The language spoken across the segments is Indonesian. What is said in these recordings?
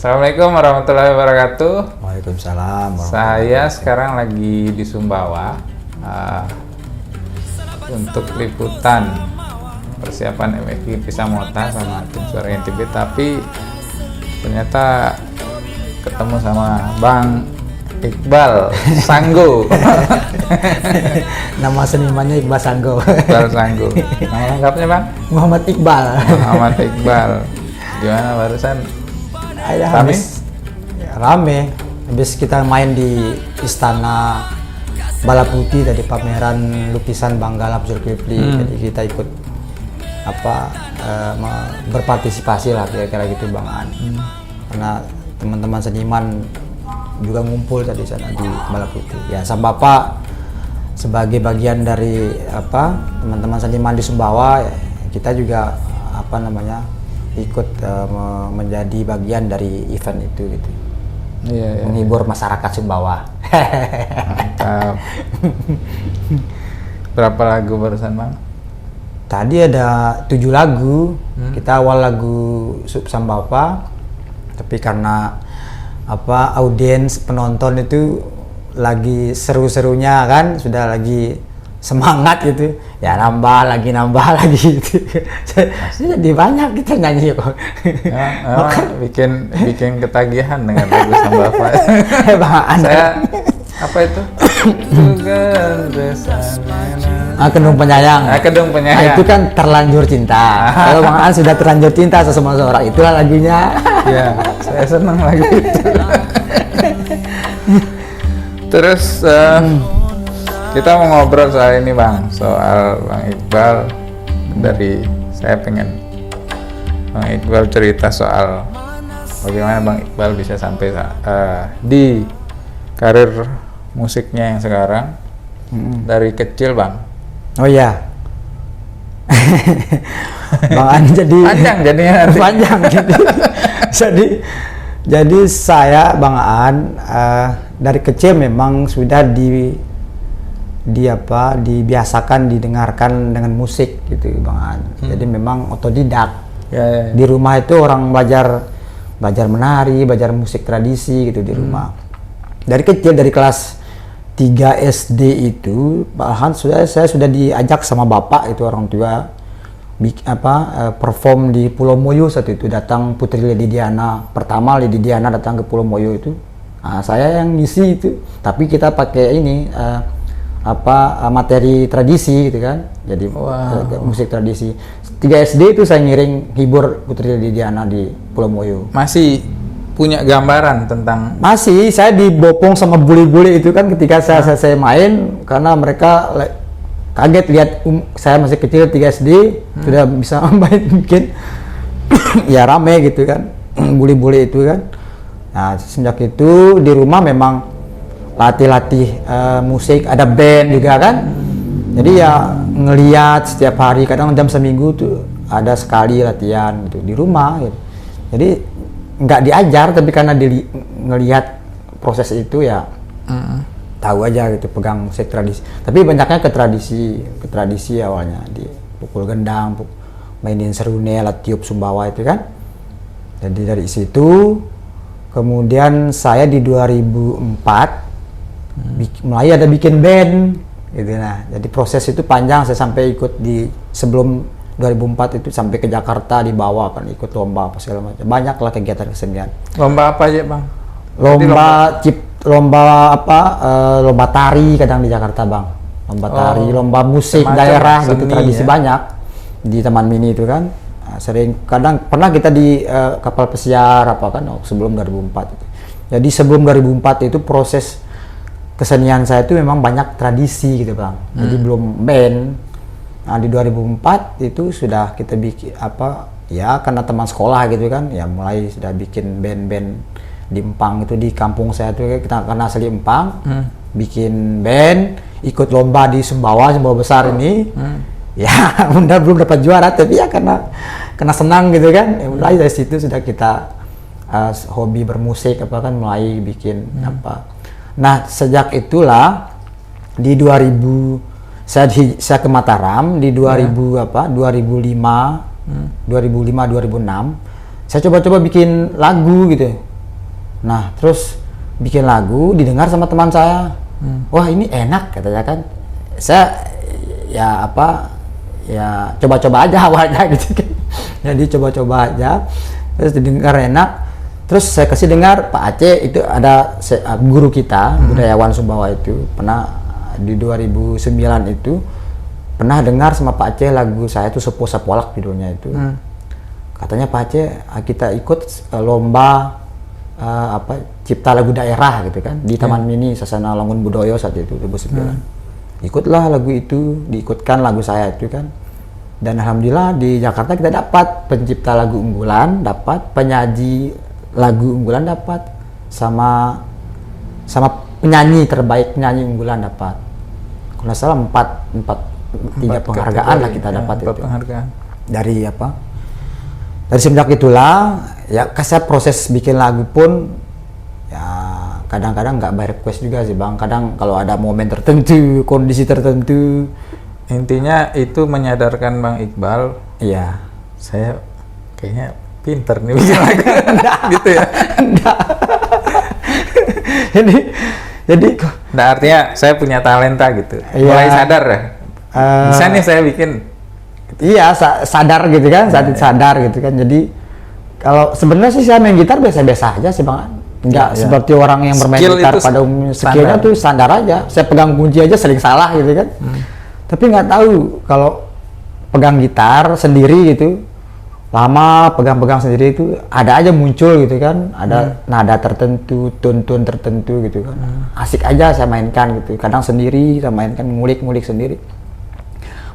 Assalamualaikum warahmatullahi wabarakatuh. Waalaikumsalam. Saya sekarang lagi di Sumbawa untuk liputan persiapan MXGP Pisamota sama tim Suara NTB, tapi ternyata ketemu sama Bang Iqbal Sanggo. Nama senimannya Iqbal Sanggo. Iqbal Sanggo. Nama lengkapnya Bang? Muhammad Iqbal. Muhammad Iqbal. Gimana barusan? Rame? Ya, rame. Habis kita main di Istana Bala Putih tadi, pameran lukisan Bang Galap Zulkifli. Jadi kita ikut berpartisipasi lah kira-kira gitu Bang An. Karena teman-teman seniman juga ngumpul tadi sana di Bala Putih. Ya, sama Bapak sebagai bagian dari teman-teman seniman di Sumbawa, ya, kita juga ikut menjadi bagian dari event itu gitu. Iya. Menghibur masyarakat Sumbawa. Mantap. Berapa lagu barusan Bang? Tadi ada 7 lagu. Kita awal lagu Sub Sambapa, tapi karena audiens penonton itu lagi seru-serunya kan, sudah lagi semangat gitu, ya nambah lagi gitu. Jadi banyak kita nyanyi kok. bikin ketagihan dengan lagu Sambapa. Saya itu? Kedung Penyayang. Kedung Penyayang. Nah, itu kan terlanjur cinta. Kalau Bang An sudah terlanjur cinta sama seorang, itulah lagunya. Ya, saya senang lagu itu. Terus kita mau ngobrol soal ini Bang, soal Bang Iqbal. Saya pengen Bang Iqbal cerita soal bagaimana Bang Iqbal bisa sampai di karir musiknya yang sekarang. Dari kecil Bang. Oh iya. Bang An jadi panjang jadinya nanti. Panjang jadi saya Bang An dari kecil memang sudah dibiasakan didengarkan dengan musik gitu Bang An. Jadi memang otodidak. Ya. Di rumah itu orang belajar menari, belajar musik tradisi gitu di rumah. Dari kecil, dari kelas 3 SD itu bahkan saya sudah diajak sama bapak itu, orang tua, perform di Pulau Moyo. Saat itu datang Putri Lady Diana, pertama Lady Diana datang ke Pulau Moyo itu. Nah, saya yang ngisi itu, tapi kita pakai ini materi tradisi gitu kan. Jadi musik tradisi. 3 SD itu saya ngiring hibur Putri Lady Diana di Pulau Moyo. Masih punya gambaran tentang? Masih, saya dibopong sama bule-bule itu kan ketika saya main, karena mereka kaget lihat saya masih kecil 3 SD sudah bisa main, bikin ya rame gitu kan, bule-bule itu kan. Nah, sejak itu di rumah memang latih musik, ada band juga kan. Jadi ya ngelihat setiap hari, kadang jam seminggu tuh ada sekali latihan gitu di rumah gitu. Jadi nggak diajar, tapi karena ngelihat proses itu ya tahu aja gitu, pegang musik tradisi. Tapi banyaknya ke tradisi awalnya, di pukul gendang, mainin serune, tiup Sumbawa itu kan. Jadi dari situ kemudian saya di 2004 mulai ada bikin band gitu. Nah, jadi proses itu panjang, saya sampai ikut sebelum 2004 itu sampai ke Jakarta, dibawa kan, ikut lomba apa segala macam. Banyak lah kegiatan kesenian. Lomba apa aja Bang? Lomba tari kadang di Jakarta Bang. Lomba tari, lomba musik daerah gitu, tradisi ya? Banyak di Taman Mini itu kan. Nah, sering pernah kita di kapal pesiar sebelum 2004 itu. Jadi sebelum 2004 itu proses kesenian saya itu memang banyak tradisi gitu Bang. Jadi belum band. Nah, di 2004 itu sudah kita bikin karena teman sekolah gitu kan, ya mulai sudah bikin band-band di Empang itu, di kampung saya tuh, kita karena asli Empang, bikin band, ikut lomba di Sumbawa besar ini. Ya belum dapat juara, tapi ya karena senang gitu kan, ya mulai dari situ sudah kita hobi bermusik mulai bikin Nah, sejak itulah di 2000 saya ke Mataram di 2005 2006 saya coba-coba bikin lagu gitu. Nah terus bikin lagu didengar sama teman saya, wah ini enak katanya kan. Saya ya apa ya coba-coba aja awalnya gitu kan. Jadi coba-coba aja, terus didengar enak. Terus saya kasih dengar Pak Aceh itu ada guru kita, budayawan Sumbawa itu pernah di 2009 itu pernah dengar sama Pak Aceh lagu saya itu Sepo Sepolak judulnya itu. Katanya Pak Aceh kita ikut lomba cipta lagu daerah gitu kan di Taman Mini Sasana Langun Budoyo saat itu 2009. Ikutlah lagu itu, diikutkan lagu saya itu kan. Dan alhamdulillah di Jakarta kita dapat pencipta lagu unggulan, dapat penyaji lagu unggulan dapat, sama penyanyi terbaik penyanyi unggulan dapat. Kalau nggak salah 3 penghargaan lah kita dapat itu. Penghargaan. Dari semenjak itulah ya saya proses bikin lagu pun ya kadang-kadang nggak by request juga sih Bang. Kadang kalau ada momen tertentu, kondisi tertentu. Intinya itu menyadarkan Bang Iqbal. Iya. Saya kayaknya pinter nih bikin lagu. Gitu ya. Enggak. jadi Nah, artinya saya punya talenta gitu. Iya. Mulai sadar ya. Bisa nih saya bikin. Iya, sadar gitu kan, sadar gitu kan. Jadi kalau sebenarnya sih saya main gitar biasa-biasa aja sih Bang. Enggak seperti orang yang bermain Skill gitar itu pada umumnya. Skillnya tuh standar aja. Saya pegang kunci aja sering salah gitu kan. Tapi nggak tahu kalau pegang gitar sendiri gitu, lama pegang-pegang sendiri itu ada aja muncul gitu kan, ada nada tertentu, tone-tone tertentu gitu kan. Asik aja saya mainkan gitu. Kadang sendiri saya mainkan, ngulik-ngulik sendiri.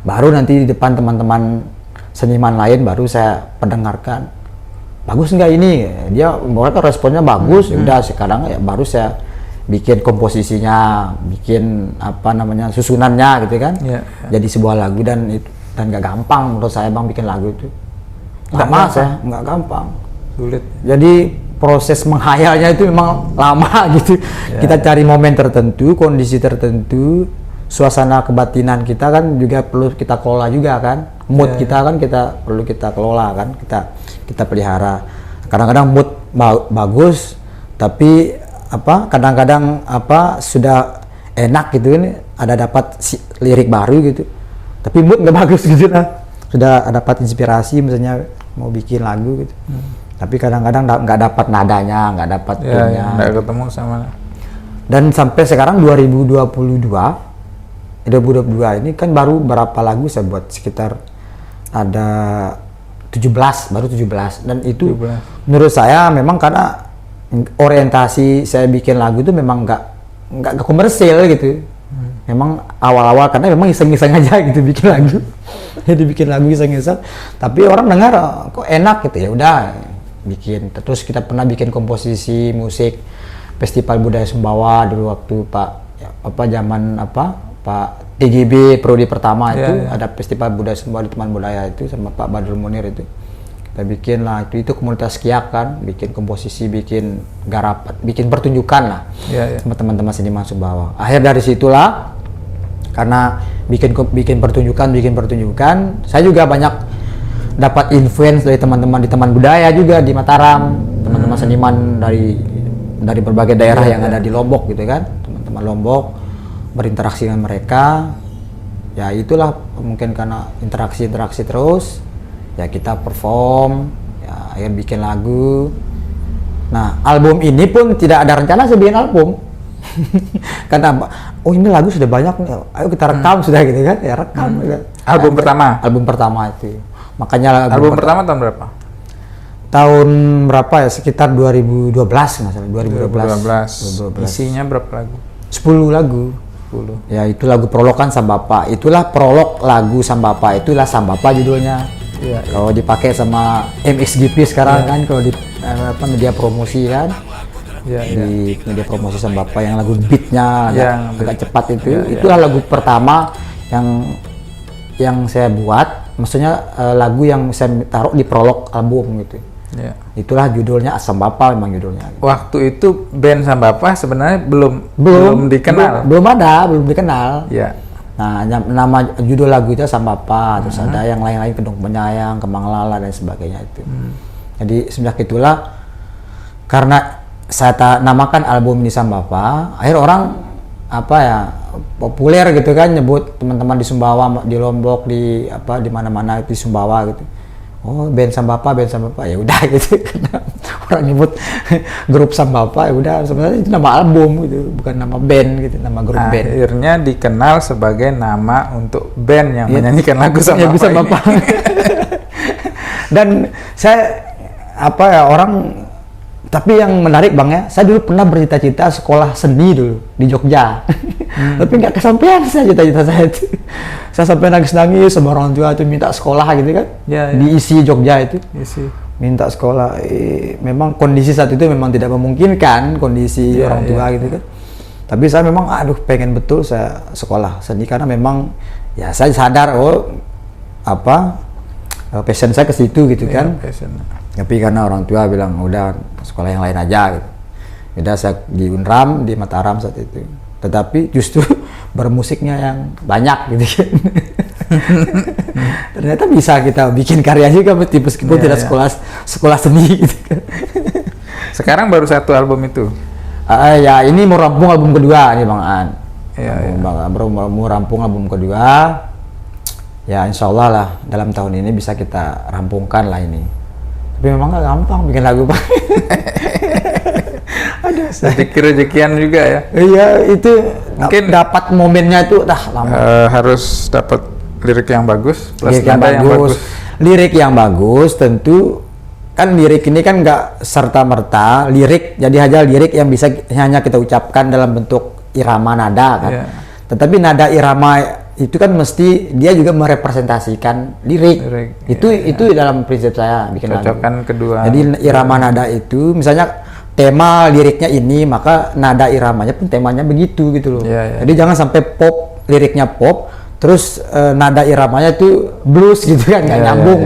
Baru nanti di depan teman-teman seniman lain baru saya pendengarkan. Bagus nggak ini? Dia mereka responnya bagus. Udah sekarang ya baru saya bikin komposisinya, bikin susunannya gitu kan. Jadi sebuah lagu dan nggak gampang menurut saya Bang bikin lagu itu. Lama saya nggak gampang. Sulit. Jadi proses menghayalnya itu memang lama gitu. Kita cari momen tertentu, kondisi tertentu, suasana kebatinan kita kan juga perlu kita kelola juga kan. Mood kita kan kita perlu kita kelola kan. Kita pelihara. Kadang-kadang mood bagus, tapi kadang-kadang sudah enak gitu ini ada dapat lirik baru gitu. Tapi mood nggak bagus gitu lah. Sudah dapat inspirasi misalnya mau bikin lagu gitu. Tapi kadang-kadang nggak dapat nadanya, nggak dapat tone-nya. Nggak ketemu sama. Dan sampai sekarang 2022 ini kan baru berapa lagu saya buat, sekitar ada 17, baru 17. Dan itu 17. menurut saya memang karena orientasi saya bikin lagu itu memang nggak komersil gitu. Memang awal-awal karena memang iseng-iseng aja gitu bikin lagu. Jadi bikin lagu iseng-iseng. Tapi orang dengar kok enak gitu, ya udah bikin. Terus kita pernah bikin komposisi musik Festival Budaya Sumbawa dulu waktu Pak TGB Prodi pertama itu ada Festival Budaya Sumbawa di Taman Budaya itu sama Pak Badrul Munir itu. Kita bikin lah itu komunitas Kiak kan, bikin komposisi, bikin garapan, bikin pertunjukan lah sama teman-teman seniman Sumbawa. Akhir dari situlah karena bikin pertunjukan, saya juga banyak dapat influence dari teman-teman di Taman Budaya juga di Mataram, teman-teman seniman dari berbagai daerah yang ada di Lombok gitu kan, teman-teman Lombok, berinteraksi dengan mereka. Ya itulah mungkin karena interaksi terus. Ya kita perform, ya akhirnya bikin lagu. Nah album ini pun tidak ada rencana saya bikin album. Karena ini lagu sudah banyak nih, ayo kita rekam sudah gitu kan, ya rekam. Album pertama? Album pertama itu. Makanya album pertama tahun berapa? Tahun berapa ya, sekitar 2012 nggak salah, 2012. Isinya berapa lagu? 10 lagu. 10. Ya itu lagu prolog kan Sambapa, itulah prolog lagu Sambapa, itulah Sambapa judulnya. Kalau dipakai sama MXGP sekarang kan, kalau di media promosi kan, di media promosi Sambapa yang lagu beatnya agak cepat itulah lagu pertama yang saya buat, maksudnya lagu yang saya taruh di prolog album gitu. Itulah judulnya Sambapa memang judulnya. Waktu itu band Sambapa sebenarnya belum dikenal. Belum dikenal. Nah, nama judul lagu itu Sambapa, terus ada yang lain-lain, Kedung Penyayang, Kembang Lala dan sebagainya itu. Jadi semenjak itulah karena saya namakan album ini Sambapa, akhir orang apa ya populer gitu kan, nyebut teman-teman di Sumbawa, di Lombok, di apa di mana-mana di Sumbawa gitu. Oh, band Sambapa ya udah gitu. Karena orang nyebut grup Sambapa ya udah, sebenarnya itu nama album gitu, bukan nama band gitu, nama grup band. Akhirnya dikenal sebagai nama untuk band yang menyanyikan lagu Sambapa. Sambapa. Dan saya apa ya orang, tapi yang menarik Bang ya, saya dulu pernah bercita-cita sekolah seni dulu di Jogja. Tapi nggak kesampaian saya cita-cita saya itu. Saya sampai nangis-nangis sama orang tua itu minta sekolah gitu kan. Ya. Diisi Jogja itu. Isi. Minta sekolah. Memang kondisi saat itu memang tidak memungkinkan kondisi orang tua gitu kan. Tapi saya memang pengen betul saya sekolah seni karena memang ya saya sadar passion saya ke situ gitu kan. Passion. Tapi karena orang tua bilang udah sekolah yang lain aja gitu. Udah saya di Unram, di Mataram saat itu. Tetapi justru bermusiknya yang banyak gitu kan. Ternyata bisa kita bikin karya juga meskipun tidak sekolah seni gitu kan. Sekarang baru satu album itu. Ya ini mau rampung album kedua nih Bang An. Baru mau rampung album kedua. Ya insya Allah lah dalam tahun ini bisa kita rampungkan lah ini. Tapi memang nggak gampang bikin lagu Bang. Rezeki-rezekian juga ya. Iya itu mungkin dapat momennya itu lama. Harus dapat lirik yang bagus, plus lirik yang bagus. Lirik yang bagus tentu kan, lirik ini kan nggak serta merta lirik jadi hanya lirik yang bisa hanya kita ucapkan dalam bentuk irama nada kan. Tetapi nada irama itu kan mesti dia juga merepresentasikan lirik. Itu dalam prinsip saya bikin lagu. Kedua. Jadi irama nada itu misalnya tema liriknya ini, maka nada iramanya pun temanya begitu gitu loh. Jadi jangan sampai pop, liriknya pop, terus nada iramanya itu blues gitu kan, nggak nyambung.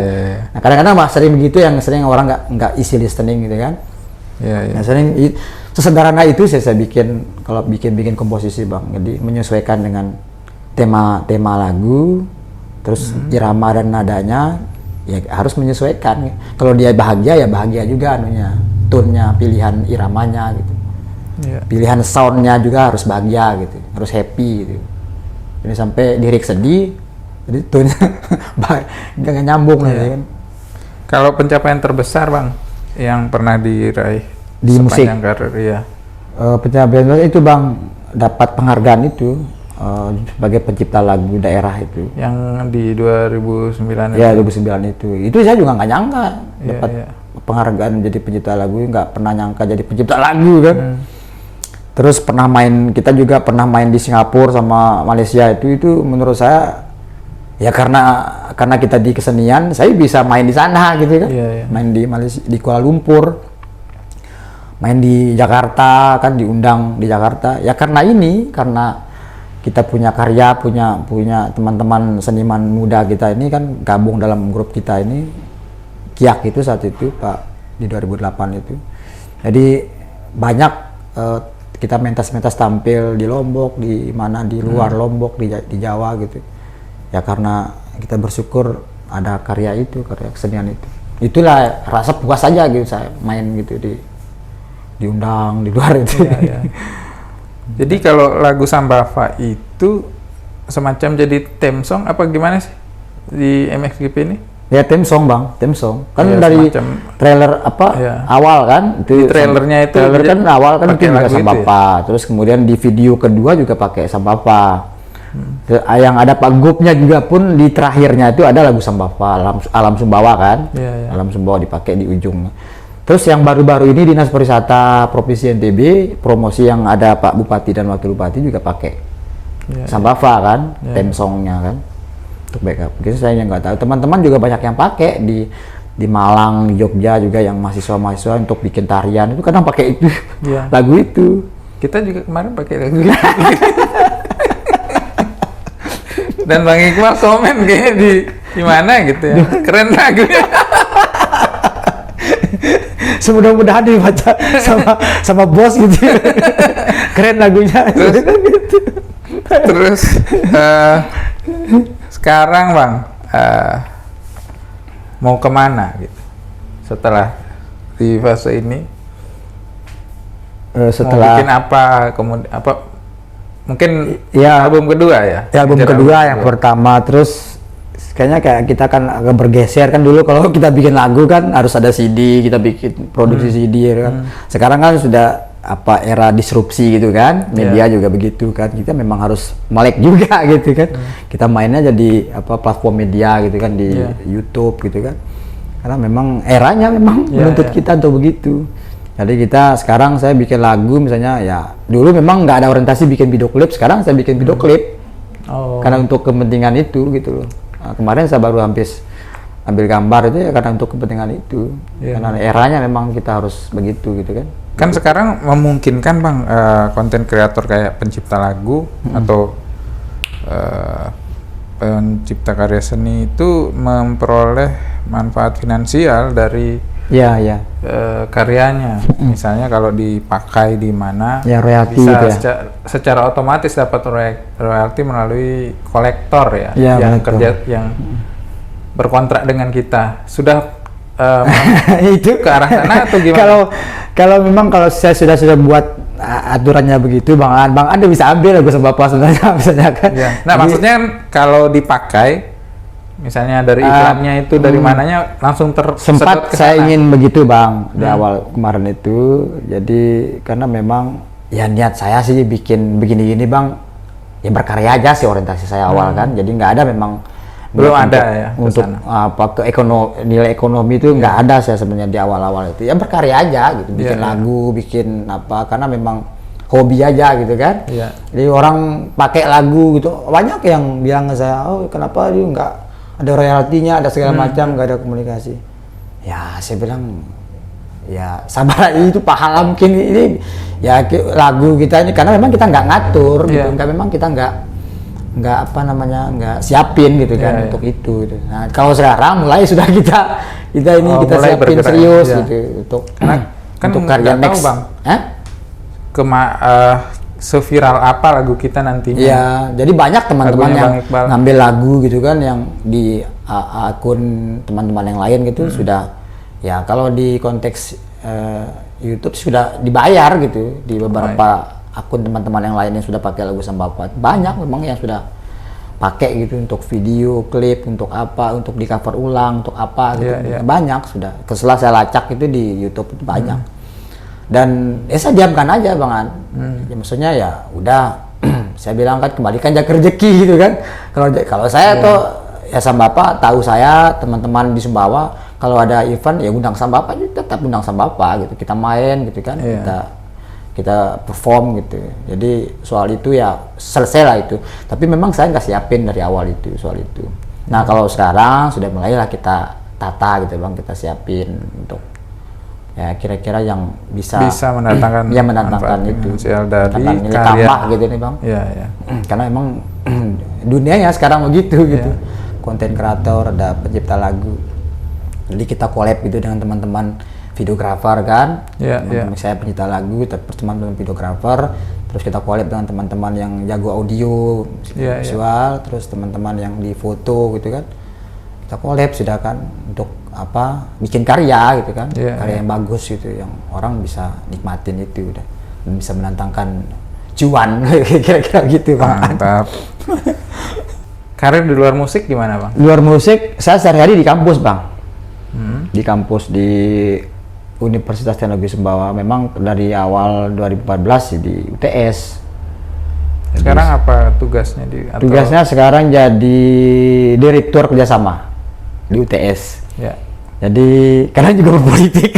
Nah kadang-kadang sering begitu, yang sering orang nggak easy listening gitu kan. Nah sering sesederhana itu saya bikin, kalau bikin komposisi Bang. Jadi menyesuaikan dengan tema lagu, terus irama dan nadanya ya harus menyesuaikan. Kalau dia bahagia ya bahagia juga anunya. Tone-nya, pilihan iramanya gitu. Pilihan sound-nya juga harus bahagia gitu, harus happy gitu. Jadi sampai lirik sedih, jadi tone-nya nggak nyambung gitu kan. Kalau pencapaian terbesar Bang yang pernah diraih di musik karir, pencapaian itu Bang, dapat penghargaan itu sebagai pencipta lagu daerah itu. Yang di 2009 ya, 2009 itu. Itu saya juga nggak nyangka dapat penghargaan jadi pencipta lagu, nggak pernah nyangka jadi pencipta lagu kan. Terus kita juga pernah main di Singapura sama Malaysia itu menurut saya ya karena kita di kesenian, saya bisa main di sana gitu kan. Main di Malaysia, di Kuala Lumpur, main di Jakarta kan, diundang di Jakarta ya karena kita punya karya, punya teman-teman seniman muda kita ini kan gabung dalam grup kita ini, Kiak itu saat itu Pak, di 2008 itu. Jadi banyak kita mentas tampil di Lombok, di luar Lombok, di Jawa gitu. Ya karena kita bersyukur ada karya kesenian itu. Itulah rasa puas aja gitu saya main gitu diundang di luar itu. Jadi kalau lagu Sambapa itu semacam jadi theme song apa gimana sih di MXGP ini? Ya theme song Bang, theme song. Kan dari trailer awal kan, itu trailer kan awal kan itu juga Sambapa. Terus kemudian di video kedua juga pakai Sambapa. Yang ada pagupnya juga pun di terakhirnya itu ada lagu Sambapa, Alam Sumbawa kan. Alam Sumbawa dipakai di ujung. Terus yang baru-baru ini Dinas Pariwisata Provinsi NTB promosi yang ada Pak Bupati dan Wakil Bupati juga pakai Sambapa kan, theme songnya kan. Untuk backup. Mungkin saya yang nggak tahu. Teman-teman juga banyak yang pakai di Malang, di Jogja juga yang mahasiswa untuk bikin tarian itu kadang pakai itu lagu itu. Kita juga kemarin pakai lagu itu. Dan Bang Iqbal komen kayaknya di mana gitu ya. Keren lagunya. Semudah-mudahan dibaca sama bos gitu. Keren lagunya. Terus sekarang Bang mau kemana gitu setelah di fase ini? Mau setelah bikin apa, kemudian apa? Mungkin ya album kedua ya? album Ngejar kedua album yang pertama, terus kayaknya kayak kita kan agak bergeser kan. Dulu kalau kita bikin lagu kan harus ada CD, kita bikin produksi CD ya kan. Sekarang kan sudah apa era disrupsi gitu kan, media juga begitu kan, kita memang harus melek juga gitu kan. Kita mainnya jadi apa platform media gitu kan, di YouTube gitu kan, karena memang eranya memang menuntut kita untuk begitu. Jadi kita sekarang saya bikin lagu misalnya ya, dulu memang nggak ada orientasi bikin video klip, sekarang saya bikin video klip karena untuk kepentingan itu gitu loh. Nah, kemarin saya baru habis ambil gambar itu ya karena untuk kepentingan itu, karena eranya memang kita harus begitu gitu kan. Kan sekarang memungkinkan Bang, konten kreator kayak pencipta lagu atau pencipta karya seni itu memperoleh manfaat finansial dari karyanya. Misalnya kalau dipakai di mana, royalti bisa gitu secara otomatis dapat royalti melalui kolektor yang kerja yang berkontrak dengan kita. Sudah itu ke arah sana atau gimana? Kalau memang kalau saya sudah buat aturannya begitu, Bang An bisa ambil lagu sama Bapak sebenarnya misalnya kan. Nah, maksudnya kan kalau dipakai misalnya dari iklannya itu dari mananya langsung sempat saya ingin begitu Bang di awal kemarin itu. Jadi karena memang ya niat saya sih bikin begini-gini Bang, ya berkarya aja sih orientasi saya awal kan. Jadi nggak ada memang belum ada ya untuk apa ke nilai ekonomi itu nggak ada saya sebenarnya di awal-awal itu, ya berkarya aja gitu, bikin lagu, bikin apa, karena memang hobi aja gitu kan. Jadi orang pakai lagu gitu, banyak yang bilang ke saya, oh kenapa dia nggak ada royaltinya, ada segala macam, nggak ada komunikasi. Ya saya bilang ya sabar, itu pahala mungkin ini ya lagu kita ini karena memang kita nggak ngatur gitu, memang kita nggak siapin gitu kan untuk itu gitu. Nah kalau sekarang mulai sudah kita siapin serius gitu untuk karya next Bang. Seviral apa lagu kita nantinya? Ya jadi banyak teman-teman yang ngambil lagu gitu kan, yang di akun teman-teman yang lain gitu sudah ya, kalau di konteks YouTube sudah dibayar gitu di beberapa akun teman-teman yang lain yang sudah pakai lagu sama Bapak. Banyak memang yang sudah pakai gitu untuk video klip, untuk apa, untuk di cover ulang, untuk apa gitu. Banyak sudah. Setelah saya lacak itu di YouTube itu banyak. Dan saya diamkan aja Bang An. Ya, maksudnya ya udah saya bilang kan kembalikan aja ke rezeki gitu kan. Kalau saya tuh ya sama Bapak tahu saya, teman-teman di Sumbawa kalau ada event ya undang sama Bapak, tetap undang sama Bapak gitu. Kita main gitu kan. Kita perform gitu. Jadi soal itu ya selesai lah itu. Tapi memang saya nggak siapin dari awal itu soal itu. Nah kalau sekarang sudah mulailah kita tata gitu Bang, kita siapin untuk ya kira-kira yang bisa mendatangkan itu dari nilai tambah gitu nih Bang. Karena emang dunianya sekarang begitu gitu. Konten kreator, ada pencipta lagu. Jadi kita collab gitu dengan teman-teman videografer kan, saya pencipta lagu, teman-teman videografer, terus kita collab dengan teman-teman yang jago audio, visual, terus teman-teman yang di foto gitu kan, kita collab sudah kan untuk apa, bikin karya gitu kan, karya yang bagus gitu, yang orang bisa nikmatin itu udah, dan bisa menantangkan cuan kira-kira gitu Bang. Mantap. Karir di luar musik gimana Bang? Luar musik, saya sehari-hari di kampus Bang, di kampus di Universitas Teknologi Sumbawa. Memang dari awal 2014 sih di UTS. Sekarang apa tugasnya Tugasnya sekarang jadi direktur kerjasama di UTS. Jadi karena juga berpolitik.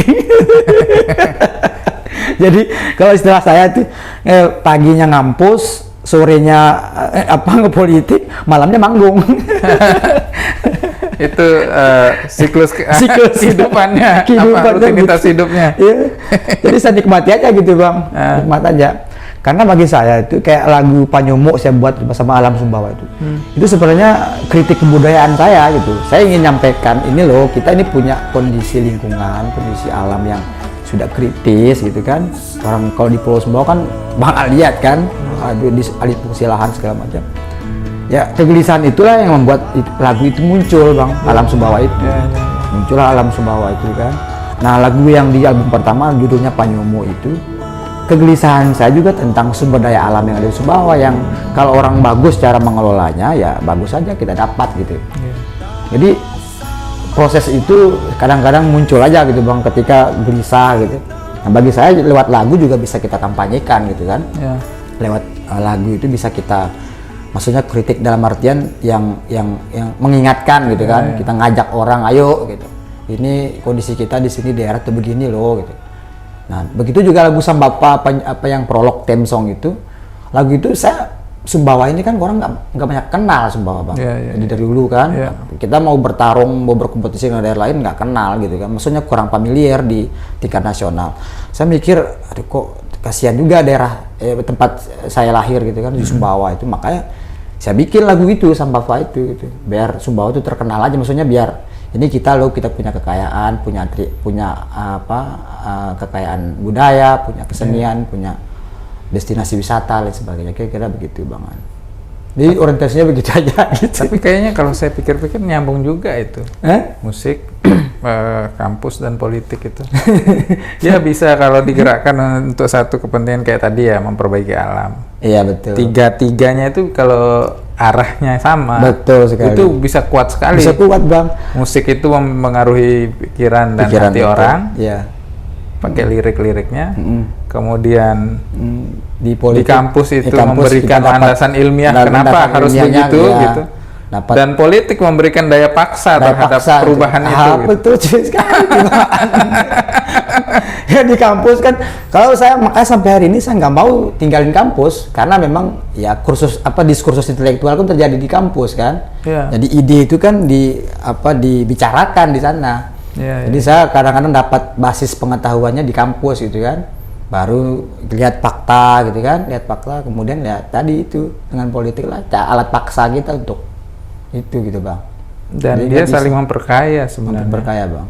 Jadi kalau istilah saya itu paginya ngampus, sorenya ngepolitik, malamnya manggung. Itu siklus kehidupannya, rutinitas hidupnya. Jadi saya nikmati aja gitu Bang, nikmat aja. Karena bagi saya itu kayak lagu Panyomo saya buat bersama Alam Sumbawa itu. Itu sebenarnya kritik kebudayaan saya gitu. Saya ingin nyampaikan ini loh, kita ini punya kondisi lingkungan, kondisi alam yang sudah kritis gitu kan. Orang kalau di Pulau Sumbawa kan Bang lihat kan, di alih fungsi lahan segala macam. Ya kegelisahan itulah yang membuat lagu itu muncul Bang, Alam Sumbawa itu. Muncullah Alam Sumbawa itu kan. Nah lagu yang di album pertama judulnya Panyomo itu kegelisahan saya juga tentang sumber daya alam yang ada di Sumbawa, yang kalau orang bagus cara mengelolanya ya bagus saja kita dapat gitu. Jadi proses itu kadang-kadang muncul aja gitu Bang, ketika gelisah gitu. Nah, bagi saya lewat lagu juga bisa kita kampanyekan gitu kan. Lewat lagu itu bisa kita, maksudnya kritik dalam artian yang mengingatkan gitu kan. Kita ngajak orang, ayo gitu. Ini kondisi kita di sini daerah tuh begini loh gitu. Nah, begitu juga lagu Sambapa apa yang prolog theme song itu. Lagu itu saya Sumbawa ini kan orang nggak banyak kenal Sumbawa Bang. Jadi dari dulu kan kita mau bertarung, mau berkompetisi dengan daerah lain nggak kenal gitu kan. Maksudnya kurang familiar di tingkat nasional. Saya mikir, aduh kok kasihan juga daerah tempat saya lahir gitu kan di Sumbawa itu. Makanya saya bikin lagu itu Sambapa itu gitu. Biar Sumbawa itu terkenal aja, maksudnya biar ini kita punya kekayaan, punya kekayaan budaya, punya kesenian, punya destinasi wisata dan sebagainya, kira-kira begitu Bang. Jadi orientasinya begitu aja gitu. Tapi kayaknya kalau saya pikir-pikir nyambung juga itu. Musik, kampus dan politik itu. Ya bisa kalau digerakkan untuk satu kepentingan kayak tadi ya, memperbaiki alam. Iya betul. Tiga-tiganya itu kalau arahnya sama, betul sekali. Itu bisa kuat sekali. Bisa kuat Bang. Musik itu mempengaruhi pikiran dan hati orang. Iya. Pakai lirik-liriknya. Kemudian di kampus itu memberikan landasan ilmiah kenapa harus begitu gitu. Dan politik memberikan daya paksa terhadap perubahan itu. Betul sekali. Ya di kampus kan, kalau saya makanya sampai hari ini saya nggak mau tinggalin kampus karena memang ya diskursus intelektual kan terjadi di kampus kan. Jadi ide itu kan dibicarakan di sana. Jadi saya kadang-kadang dapat basis pengetahuannya di kampus gitu kan, baru lihat fakta gitu kan, kemudian ya tadi itu dengan politik lah alat paksa kita untuk itu gitu Bang. Dan jadi dia saling memperkaya sebenarnya. Memperkaya Bang.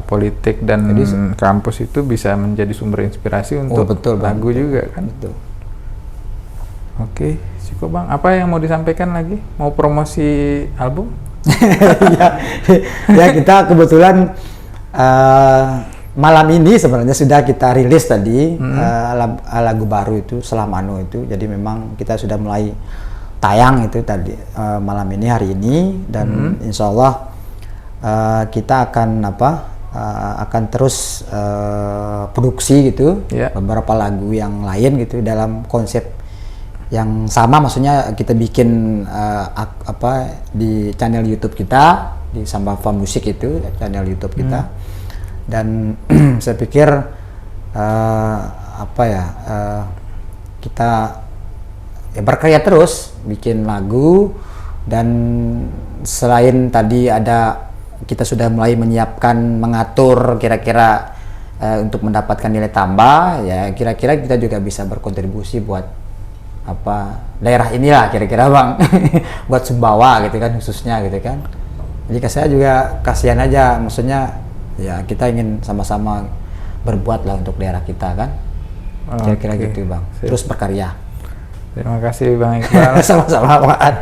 Politik dan kampus itu bisa menjadi sumber inspirasi untuk lagu juga kan. Betul. Oke, cukup Bang. Apa yang mau disampaikan lagi? Mau promosi album? ya kita kebetulan malam ini sebenarnya sudah kita rilis tadi lagu baru itu Selamano itu. Jadi memang kita sudah mulai tayang itu tadi malam ini, hari ini, dan insya Allah kita akan terus produksi gitu beberapa lagu yang lain gitu dalam konsep yang sama, maksudnya kita bikin di channel YouTube kita di Sambapa Musik itu channel YouTube kita. Dan saya pikir kita berkarya terus bikin lagu, dan selain tadi kita sudah mulai mengatur kira-kira untuk mendapatkan nilai tambah, ya kira-kira kita juga bisa berkontribusi buat daerah inilah kira-kira Bang. Buat Sumbawa gitu kan khususnya gitu kan. Jadi saya juga kasihan aja, maksudnya ya kita ingin sama-sama berbuat lah untuk daerah kita kan. Kira-kira gitu Bang. Terus berkarya. Terima kasih Bang Iqbal. Sama-sama Bang.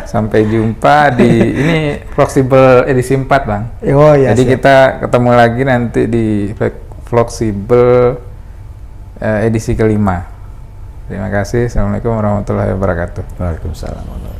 Sampai jumpa di ini Fleksibel edisi 4 Bang. Jadi siap. Kita ketemu lagi nanti di Fleksibel edisi kelima. Terima kasih. Assalamualaikum warahmatullahi wabarakatuh. Waalaikumsalam.